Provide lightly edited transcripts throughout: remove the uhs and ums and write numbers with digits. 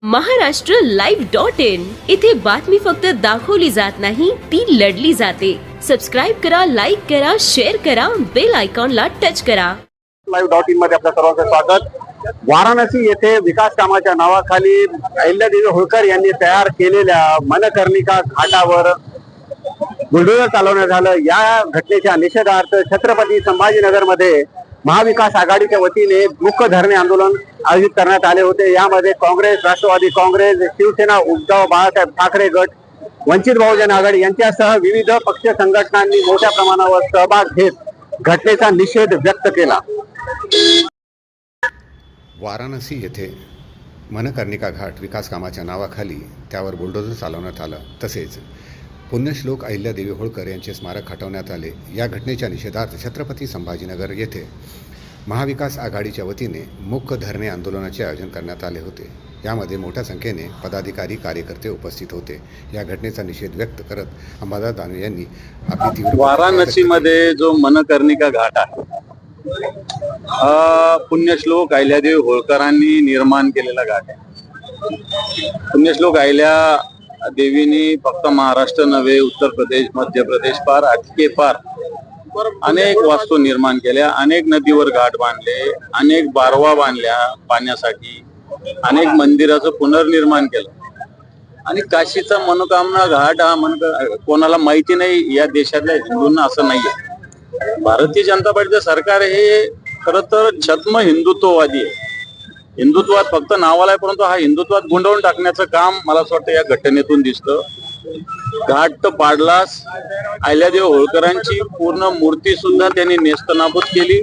Maharashtra live.in इथे बातमी फक्त दाखवली जात नाही, ती लढली जाते। सबस्क्राइब करा, लाईक करा, शेअर करा, बेल आयकॉनला टच करा। live.in मध्ये आपल्या सर्वांचं स्वागत। वाराणसी येथे विकास कामाच्या नावाखाली अहिल्यादेवी होळकर यांनी तयार केलेल्या मनकर्णिका घाटावर बुलडोझर चालवण्यात आलं। या घटनेच्या निषेधार्थ छत्रपती संभाजीनगर मध्ये महाविकास आघाडीच्या वतीने मुख्य धरणे आंदोलन आयोजित करण्यात आले होते। यामध्ये काँग्रेस, राष्ट्रवादी काँग्रेस, शिवसेना, उद्धव बाळासाहेब ठाकरे गट, वंचित बहुजन आघाडी यांच्यासह विविध पक्ष संघटनांनी मोठ्या प्रमाणावर सहभाग घेत घटनेचा निषेध व्यक्त केला। वाराणसी येथे मनकर्णिका घाट विकास कामाच्या नावाखाली त्यावर बुलडोझर चालवण्यात आलं, तसेच पुण्यश्लोक अहिल्यादेवी होळकर यांचे स्मारक हटवण्यात आले। या घटनेच्या निषेधार्थ छत्रपती संभाजीनगर येथे महाविकास आघाडीच्या वतीने मुख्य धरणे आंदोलनाचे आयोजन करण्यात आले होते। यामध्ये मोठ्या संख्येने पदाधिकारी, कार्यकर्ते उपस्थित होते। या घटनेचा निषेध व्यक्त करत अंबादास दानवे यांनी आपली तीव्र वाराणसीमध्ये जो मनकर्णिका घाट आहे, पुण्यश्लोक अहिल्यादेवी होळकरांनी निर्माण केलेला घाट आहे। पुण्यश्लोक अहिल्या देवीनी फक्त महाराष्ट्र नव्हे, उत्तर प्रदेश, मध्य प्रदेश पार अटके पार अनेक वास्तू निर्माण केल्या, अनेक नदीवर घाट बांधले, अनेक बारवा बांधल्या पाण्यासाठी, अनेक मंदिराचं पुनर्निर्माण केलं। आणि काशीचा मनोकामना घाट हा कोणाला माहिती नाही या देशातल्या हिंदूंना, असं नाहीये। भारतीय जनता पार्टीचं सरकार हे खरं तर छद्म हिंदुत्ववादी आहे। हिंदुत्वात फक्त नावाला आहे, परंतु हा हिंदुत्वात गुंडवून टाकण्याचं काम मला असं वाटतं या घटनेतून दिसतं। घाट तर पाडलास, अहिल्यादेवी होळकरांची पूर्ण मूर्ती सुद्धा त्यांनी नेस्तनाबूत केली।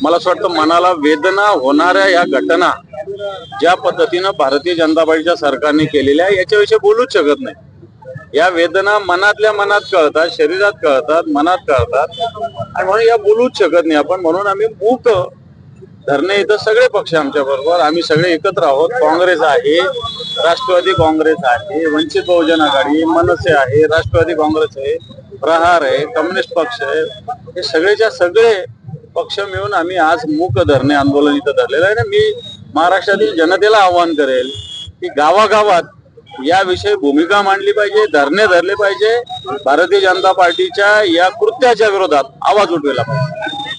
मला असं वाटतं मनाला वेदना होणाऱ्या या घटना ज्या पद्धतीनं भारतीय जनता पार्टीच्या सरकारने केलेल्या याच्याविषयी बोलूच शकत नाही। या वेदना मनातल्या मनात कळतात, शरीरात कळतात, मनात कळतात, आणि म्हणून या बोलूच शकत नाही आपण। म्हणून आम्ही मूक धरणे इथं सगळे पक्ष आमच्या बरोबर, आम्ही सगळे एकत्र आहोत। काँग्रेस आहे, राष्ट्रवादी काँग्रेस आहे, वंचित बहुजन आघाडी, मनसे आहे, राष्ट्रवादी काँग्रेस आहे, प्रहार आहे, कम्युनिस्ट पक्ष आहे, हे सगळेच्या सगळे पक्ष मिळून आम्ही आज मूक धरणे आंदोलन इथं धरलेलं आहे। मी महाराष्ट्रातील जनतेला आवाहन करेल की गावागावात याविषयी भूमिका मांडली पाहिजे, धरणे धरले पाहिजे, भारतीय जनता पार्टीच्या या कृत्याच्या विरोधात आवाज उठवला पाहिजे।